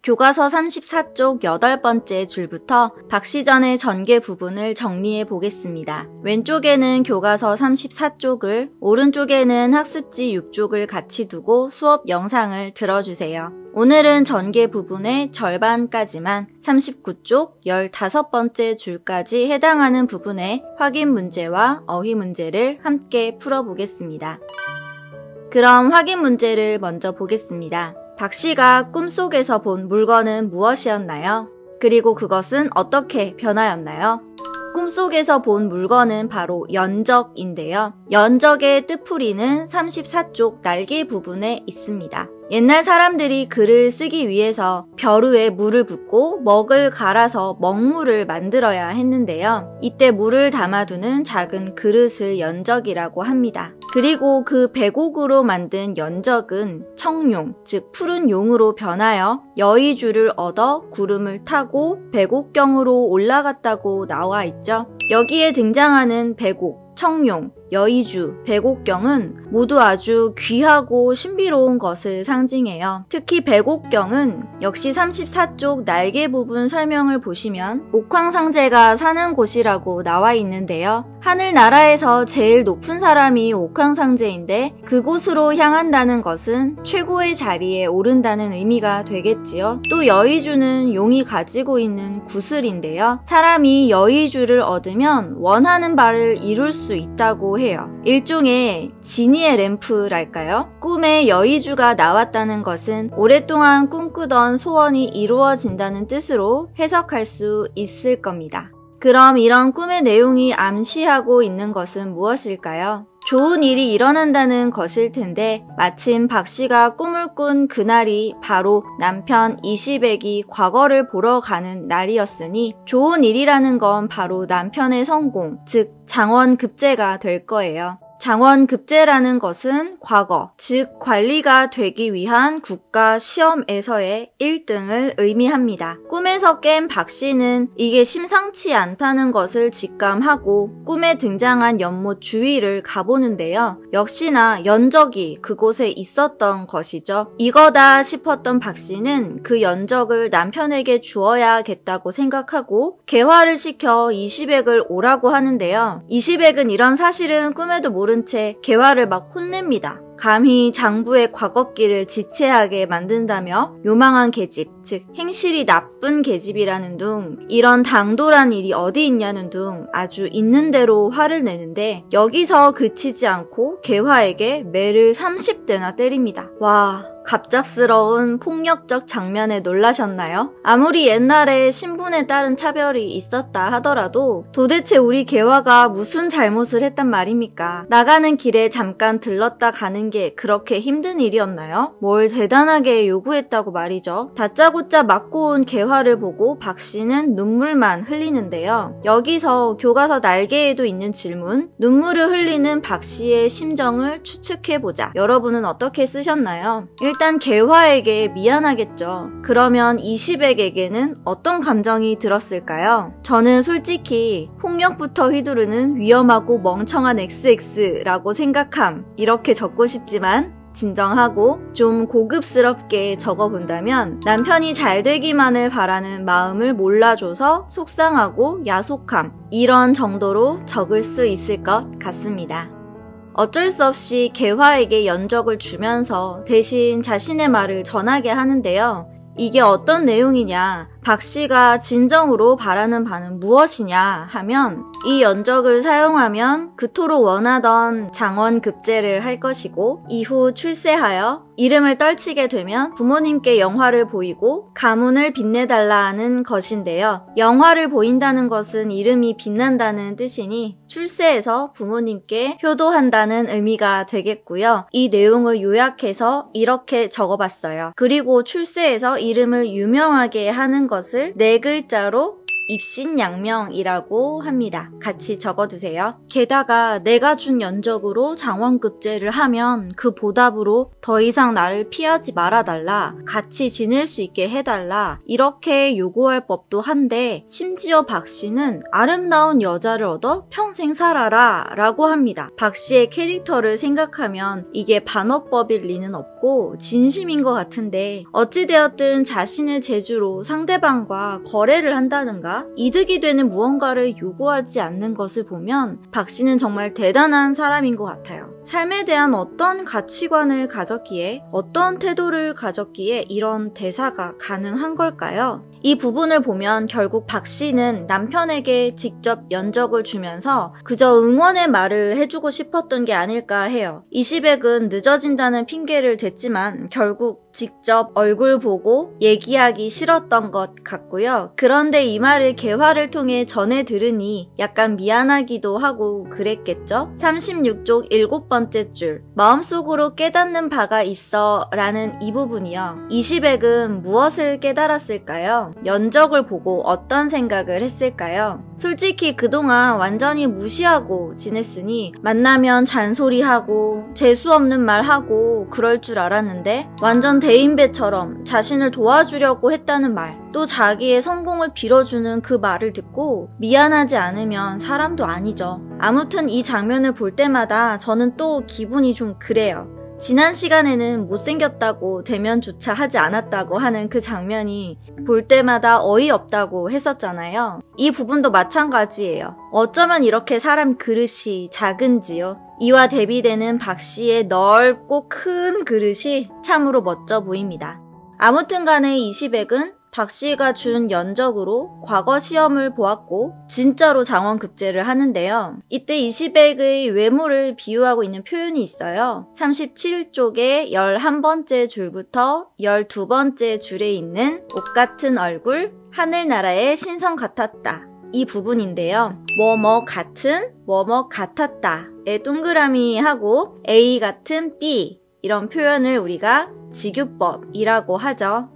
교과서 34쪽 8번째 줄부터 박시전의 전개 부분을 정리해 보겠습니다. 왼쪽에는 교과서 34쪽을, 오른쪽에는 학습지 6쪽을 같이 두고 수업 영상을 들어주세요. 오늘은 전개 부분의 절반까지만 39쪽 15번째 줄까지 해당하는 부분의 확인 문제와 어휘 문제를 함께 풀어보겠습니다. 그럼 확인 문제를 먼저 보겠습니다. 박 씨가 꿈속에서 본 물건은 무엇이었나요? 그리고 그것은 어떻게 변하였나요? 꿈속에서 본 물건은 바로 연적인데요. 연적의 뜻풀이는 34쪽 날개 부분에 있습니다. 옛날 사람들이 글을 쓰기 위해서 벼루에 물을 붓고 먹을 갈아서 먹물을 만들어야 했는데요. 이때 물을 담아두는 작은 그릇을 연적이라고 합니다. 그리고 그 배곡으로 만든 연적은 청룡, 즉 푸른 용으로 변하여 여의주를 얻어 구름을 타고 배곡경으로 올라갔다고 나와 있죠. 여기에 등장하는 배곡, 청룡, 여의주, 배곡경은 모두 아주 귀하고 신비로운 것을 상징해요. 특히 배곡경은 역시 34쪽 날개 부분 설명을 보시면 옥황상제가 사는 곳이라고 나와 있는데요. 하늘나라에서 제일 높은 사람이 옥황상제인데 그곳으로 향한다는 것은 최고의 자리에 오른다는 의미가 되겠지요. 또 여의주는 용이 가지고 있는 구슬인데요. 사람이 여의주를 얻으면 원하는 바를 이룰 수 있다고 해요. 일종의 지니의 램프랄까요? 꿈에 여의주가 나왔다는 것은 오랫동안 꿈꾸던 소원이 이루어진다는 뜻으로 해석할 수 있을 겁니다. 그럼 이런 꿈의 내용이 암시하고 있는 것은 무엇일까요? 좋은 일이 일어난다는 것일 텐데 마침 박 씨가 꿈을 꾼 그날이 바로 남편 이시백이 과거를 보러 가는 날이었으니 좋은 일이라는 건 바로 남편의 성공, 즉 장원급제가 될 거예요. 장원급제라는 것은 과거, 즉 관리가 되기 위한 국가 시험에서의 1등을 의미합니다. 꿈에서 깬 박 씨는 이게 심상치 않다는 것을 직감하고 꿈에 등장한 연못 주위를 가보는데요. 역시나 연적이 그곳에 있었던 것이죠. 이거다 싶었던 박 씨는 그 연적을 남편에게 주어야겠다고 생각하고 개화를 시켜 이시백을 오라고 하는데요. 이시백은 이런 사실은 꿈에도 모른 채 개화를 막 혼냅니다. 감히 장부의 과거기를 지체하게 만든다며 요망한 계집, 즉 행실이 나쁜 계집이라는 둥, 이런 당돌한 일이 어디 있냐는 둥 아주 있는 대로 화를 내는데 여기서 그치지 않고 개화에게 매를 30대나 때립니다. 와, 갑작스러운 폭력적 장면에 놀라셨나요? 아무리 옛날에 신분에 따른 차별이 있었다 하더라도 도대체 우리 개화가 무슨 잘못을 했단 말입니까? 나가는 길에 잠깐 들렀다 가는 게 그렇게 힘든 일이었나요? 뭘 대단하게 요구했다고 말이죠. 다짜고짜 맞고 온 개화를 보고 박 씨는 눈물만 흘리는데요. 여기서 교과서 날개에도 있는 질문, 눈물을 흘리는 박 씨의 심정을 추측해보자. 여러분은 어떻게 쓰셨나요? 일단 개화에게 미안하겠죠. 그러면 이시백에게는 어떤 감정이 들었을까요? 저는 솔직히 폭력부터 휘두르는 위험하고 멍청한 XX라고 생각함, 이렇게 적고 싶지만 진정하고 좀 고급스럽게 적어본다면 남편이 잘 되기만을 바라는 마음을 몰라줘서 속상하고 야속함, 이런 정도로 적을 수 있을 것 같습니다. 어쩔 수 없이 개화에게 연적을 주면서 대신 자신의 말을 전하게 하는데요. 이게 어떤 내용이냐, 박 씨가 진정으로 바라는 바는 무엇이냐 하면 이 연적을 사용하면 그토록 원하던 장원급제를 할 것이고 이후 출세하여 이름을 떨치게 되면 부모님께 영화를 보이고 가문을 빛내달라 하는 것인데요. 영화를 보인다는 것은 이름이 빛난다는 뜻이니 출세해서 부모님께 효도한다는 의미가 되겠고요. 이 내용을 요약해서 이렇게 적어봤어요. 그리고 출세해서 이름을 유명하게 하는 것을 4글자로 입신양명이라고 합니다. 같이 적어두세요. 게다가 내가 준 연적으로 장원급제를 하면 그 보답으로 더 이상 나를 피하지 말아달라, 같이 지낼 수 있게 해달라, 이렇게 요구할 법도 한데 심지어 박 씨는 아름다운 여자를 얻어 평생 살아라 라고 합니다. 박 씨의 캐릭터를 생각하면 이게 반어법일 리는 없고 진심인 것 같은데, 어찌되었든 자신의 재주로 상대방과 거래를 한다든가 이득이 되는 무언가를 요구하지 않는 것을 보면 박 씨는 정말 대단한 사람인 것 같아요. 삶에 대한 어떤 가치관을 가졌기에, 어떤 태도를 가졌기에 이런 대사가 가능한 걸까요? 이 부분을 보면 결국 박 씨는 남편에게 직접 연적을 주면서 그저 응원의 말을 해주고 싶었던 게 아닐까 해요. 이 시백은 늦어진다는 핑계를 댔지만 결국 직접 얼굴 보고 얘기하기 싫었던 것 같고요. 그런데 이 말을 개화를 통해 전해 들으니 약간 미안하기도 하고 그랬겠죠? 36쪽 7번째 줄, 마음속으로 깨닫는 바가 있어 라는 이 부분이요. 이 시백은 무엇을 깨달았을까요? 연적을 보고 어떤 생각을 했을까요? 솔직히 그동안 완전히 무시하고 지냈으니 만나면 잔소리하고 재수없는 말하고 그럴 줄 알았는데 완전 대인배처럼 자신을 도와주려고 했다는 말, 또 자기의 성공을 빌어주는 그 말을 듣고 미안하지 않으면 사람도 아니죠. 아무튼 이 장면을 볼 때마다 저는 또 기분이 좀 그래요. 지난 시간에는 못생겼다고 대면조차 하지 않았다고 하는 그 장면이 볼 때마다 어이없다고 했었잖아요. 이 부분도 마찬가지예요. 어쩌면 이렇게 사람 그릇이 작은지요. 이와 대비되는 박 씨의 넓고 큰 그릇이 참으로 멋져 보입니다. 아무튼 간에 이 시백은 박 씨가 준 연적으로 과거 시험을 보았고 진짜로 장원급제를 하는데요. 이때 이 시백의 외모를 비유하고 있는 표현이 있어요. 37쪽의 11번째 줄부터 12번째 줄에 있는 옷 같은 얼굴, 하늘나라의 신성 같았다. 이 부분인데요. 뭐뭐 같은, 뭐뭐 같았다에 동그라미 하고 A 같은 B, 이런 표현을 우리가 직유법이라고 하죠.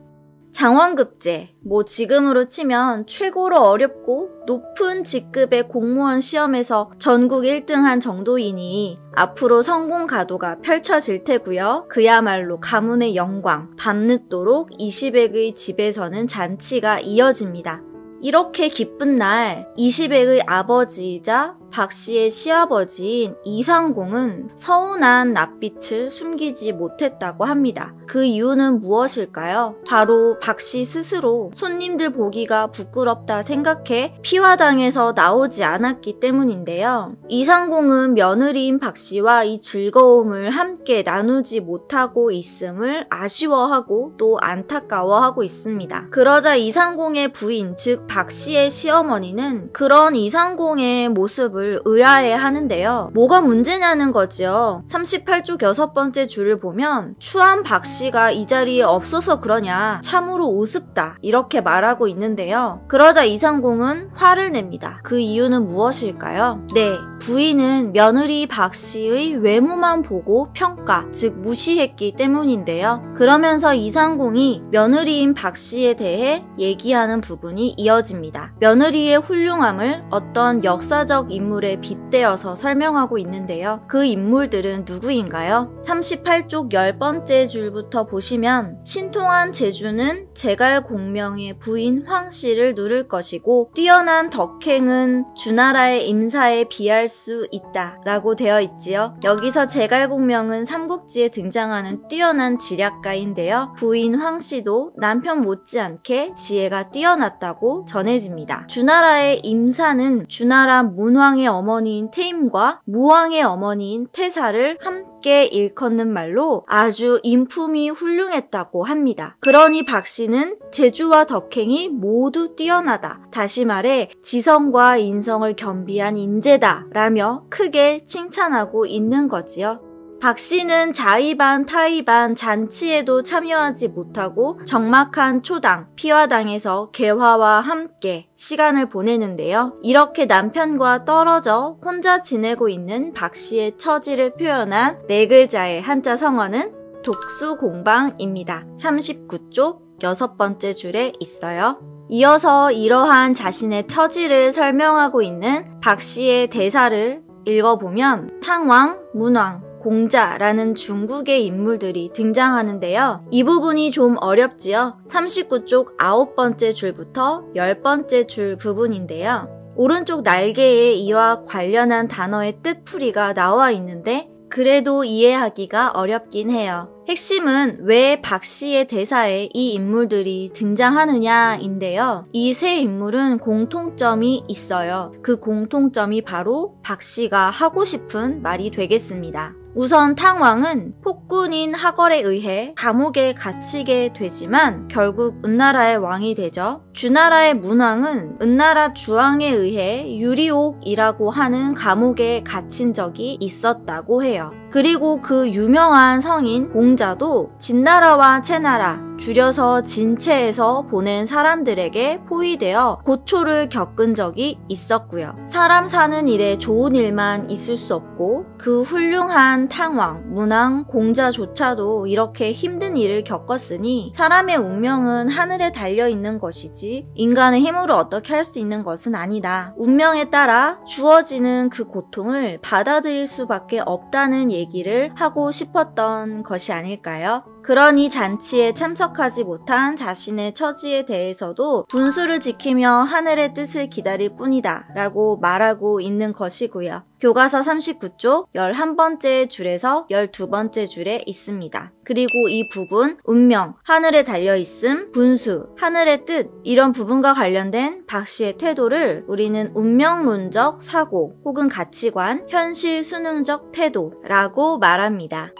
장원급제, 지금으로 치면 최고로 어렵고 높은 직급의 공무원 시험에서 전국 1등한 정도이니 앞으로 성공 가도가 펼쳐질 테고요. 그야말로 가문의 영광, 밤늦도록 이시백의 집에서는 잔치가 이어집니다. 이렇게 기쁜 날, 이시백의 아버지이자 박 씨의 시아버지인 이상공은 서운한 낯빛을 숨기지 못했다고 합니다. 그 이유는 무엇일까요? 바로 박 씨 스스로 손님들 보기가 부끄럽다 생각해 피화당에서 나오지 않았기 때문인데요. 이상공은 며느리인 박 씨와 이 즐거움을 함께 나누지 못하고 있음을 아쉬워하고 또 안타까워하고 있습니다. 그러자 이상공의 부인, 즉 박 씨의 시어머니는 그런 이상공의 모습을 의아해 하는데요. 뭐가 문제냐는 거죠. 38쪽 6번째 줄을 보면 추한 박 씨가 이 자리에 없어서 그러냐, 참으로 우습다, 이렇게 말하고 있는데요. 그러자 이상공은 화를 냅니다. 그 이유는 무엇일까요? 네, 부인은 며느리 박 씨의 외모만 보고 평가, 즉 무시했기 때문인데요. 그러면서 이상공이 며느리인 박 씨에 대해 얘기하는 부분이 이어집니다. 며느리의 훌륭함을 어떤 역사적 인물에 빗대어서 설명하고 있는데요. 그 인물들은 누구인가요? 38쪽 10번째 줄부터 보시면 신통한 재주는 제갈공명의 부인 황 씨를 누를 것이고 뛰어난 덕행은 주나라의 임사에 비할 수 있다 라고 되어 있지요. 여기서 제갈공명은 삼국지에 등장하는 뛰어난 지략가인데요. 부인 황 씨도 남편 못지않게 지혜가 뛰어났다고 전해집니다. 주나라의 임사는 주나라 문왕의 어머니인 태임과 무왕의 어머니인 태사를 함께 일컫는 말로 아주 인품이 훌륭했다고 합니다. 그러니 박 씨는 재주와 덕행이 모두 뛰어나다, 다시 말해 지성과 인성을 겸비한 인재다 라며 크게 칭찬하고 있는 거지요. 박 씨는 자의반 타의반 잔치에도 참여하지 못하고 적막한 초당, 피화당에서 개화와 함께 시간을 보내는데요. 이렇게 남편과 떨어져 혼자 지내고 있는 박 씨의 처지를 표현한 네 글자의 한자 성어는 독수공방입니다. 39쪽 6번째 줄에 있어요. 이어서 이러한 자신의 처지를 설명하고 있는 박 씨의 대사를 읽어보면 탕왕, 문왕, 공자라는 중국의 인물들이 등장하는데요. 이 부분이 좀 어렵지요. 39쪽 9번째 줄부터 10번째 줄 부분인데요. 오른쪽 날개에 이와 관련한 단어의 뜻풀이가 나와 있는데 그래도 이해하기가 어렵긴 해요. 핵심은 왜 박 씨의 대사에 이 인물들이 등장하느냐인데요. 이 세 인물은 공통점이 있어요. 그 공통점이 바로 박 씨가 하고 싶은 말이 되겠습니다. 우선 탕왕은 폭군인 하걸에 의해 감옥에 갇히게 되지만 결국 은나라의 왕이 되죠. 주나라의 문왕은 은나라 주왕에 의해 유리옥이라고 하는 감옥에 갇힌 적이 있었다고 해요. 그리고 그 유명한 성인 공자도 진나라와 채나라, 줄여서 진채에서 보낸 사람들에게 포위되어 고초를 겪은 적이 있었고요. 사람 사는 일에 좋은 일만 있을 수 없고 그 훌륭한 탕왕, 문왕, 공자조차도 이렇게 힘든 일을 겪었으니 사람의 운명은 하늘에 달려있는 것이지 인간의 힘으로 어떻게 할 수 있는 것은 아니다. 운명에 따라 주어지는 그 고통을 받아들일 수밖에 없다는 얘기를 하고 싶었던 것이 아닐까요? 그러니 잔치에 참석하지 못한 자신의 처지에 대해서도 분수를 지키며 하늘의 뜻을 기다릴 뿐이다 라고 말하고 있는 것이고요. 교과서 39쪽 11번째 줄에서 12번째 줄에 있습니다. 그리고 이 부분, 운명, 하늘에 달려있음, 분수, 하늘의 뜻 이런 부분과 관련된 박 씨의 태도를 우리는 운명론적 사고 혹은 가치관, 현실 수능적 태도라고 말합니다.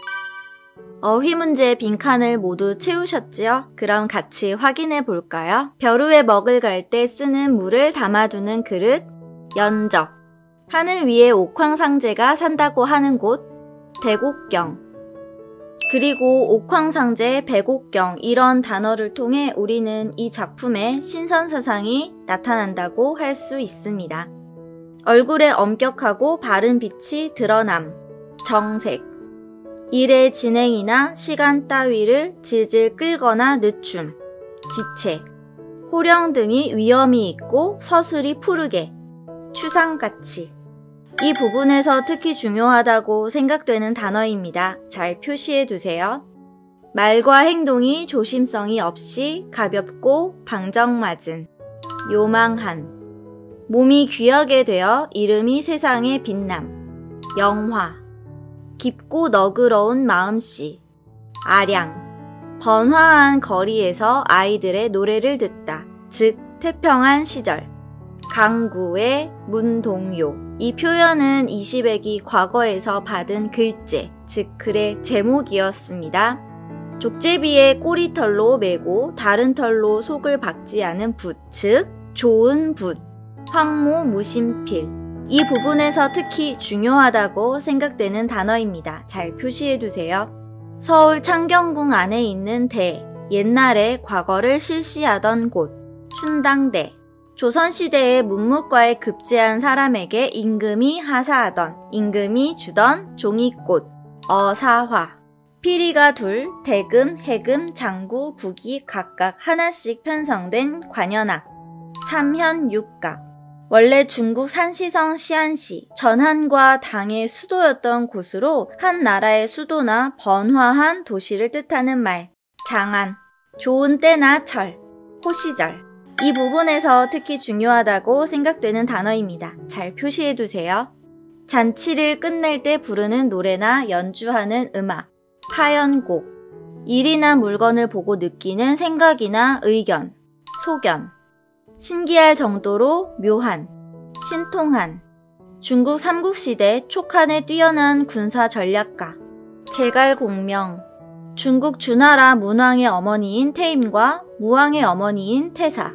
어휘 문제 빈칸을 모두 채우셨지요? 그럼 같이 확인해 볼까요? 벼루 위에 먹을 갈 때 쓰는 물을 담아두는 그릇, 연적. 하늘 위에 옥황상제가 산다고 하는 곳, 백옥경. 그리고 옥황상제, 백옥경 이런 단어를 통해 우리는 이 작품의 신선사상이 나타난다고 할 수 있습니다. 얼굴에 엄격하고 바른 빛이 드러남, 정색. 일의 진행이나 시간 따위를 질질 끌거나 늦춤, 지체, 호령 등이 위험이 있고 서슬이 푸르게, 추상가치. 이 부분에서 특히 중요하다고 생각되는 단어입니다. 잘 표시해 두세요. 말과 행동이 조심성이 없이 가볍고 방정맞은, 요망한. 몸이 귀하게 되어 이름이 세상에 빛남, 영화. 깊고 너그러운 마음씨, 아량. 번화한 거리에서 아이들의 노래를 듣다, 즉 태평한 시절. 강구의 문동요. 이 표현은 이시백이 과거에서 받은 글제, 즉 글의 제목이었습니다. 족제비의 꼬리털로 매고 다른 털로 속을 박지 않은 붓, 즉 좋은 붓. 황모 무심필. 이 부분에서 특히 중요하다고 생각되는 단어입니다. 잘 표시해두세요. 서울 창경궁 안에 있는 대, 옛날에 과거를 실시하던 곳, 춘당대. 조선시대에 문무과에 급제한 사람에게 임금이 하사하던, 임금이 주던 종이꽃, 어사화. 피리가 둘, 대금, 해금, 장구, 북이 각각 하나씩 편성된 관현악, 삼현육각. 원래 중국 산시성 시안시, 전한과 당의 수도였던 곳으로 한 나라의 수도나 번화한 도시를 뜻하는 말, 장안, 좋은 때나 철, 호시절. 이 부분에서 특히 중요하다고 생각되는 단어입니다. 잘 표시해두세요. 잔치를 끝낼 때 부르는 노래나 연주하는 음악, 하연곡. 일이나 물건을 보고 느끼는 생각이나 의견, 소견. 신기할 정도로 묘한, 신통한. 중국 삼국시대 촉한에 뛰어난 군사 전략가, 제갈공명. 중국 주나라 문왕의 어머니인 태임과 무왕의 어머니인 태사,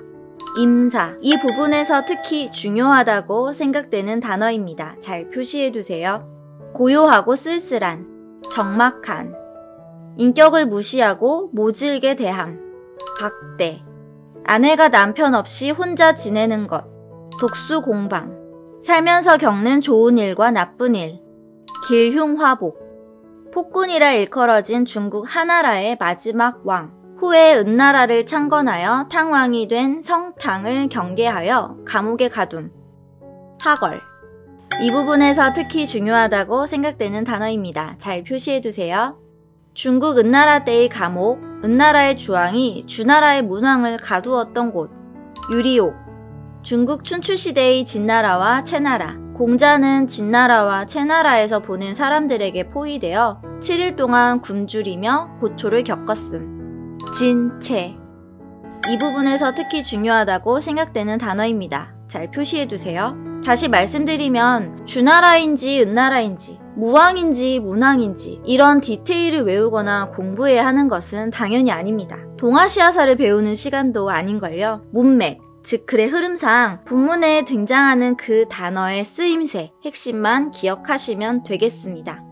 임사. 이 부분에서 특히 중요하다고 생각되는 단어입니다. 잘 표시해두세요. 고요하고 쓸쓸한, 적막한. 인격을 무시하고 모질게 대함, 박대. 아내가 남편 없이 혼자 지내는 것, 독수공방. 살면서 겪는 좋은 일과 나쁜 일, 길흉화복. 폭군이라 일컬어진 중국 하나라의 마지막 왕, 후에 은나라를 창건하여 탕왕이 된 성탕을 경계하여 감옥에 가둠. 하걸. 이 부분에서 특히 중요하다고 생각되는 단어입니다. 잘 표시해두세요. 중국 은나라 때의 감옥, 은나라의 주왕이 주나라의 문왕을 가두었던 곳. 유리옥. 중국 춘추시대의 진나라와 채나라. 공자는 진나라와 채나라에서 보낸 사람들에게 포위되어 7일 동안 굶주리며 고초를 겪었음. 진, 채. 이 부분에서 특히 중요하다고 생각되는 단어입니다. 잘 표시해두세요. 다시 말씀드리면 주나라인지 은나라인지 무왕인지 문왕인지 이런 디테일을 외우거나 공부해야 하는 것은 당연히 아닙니다. 동아시아사를 배우는 시간도 아닌걸요. 문맥, 즉 글의 흐름상 본문에 등장하는 그 단어의 쓰임새, 핵심만 기억하시면 되겠습니다.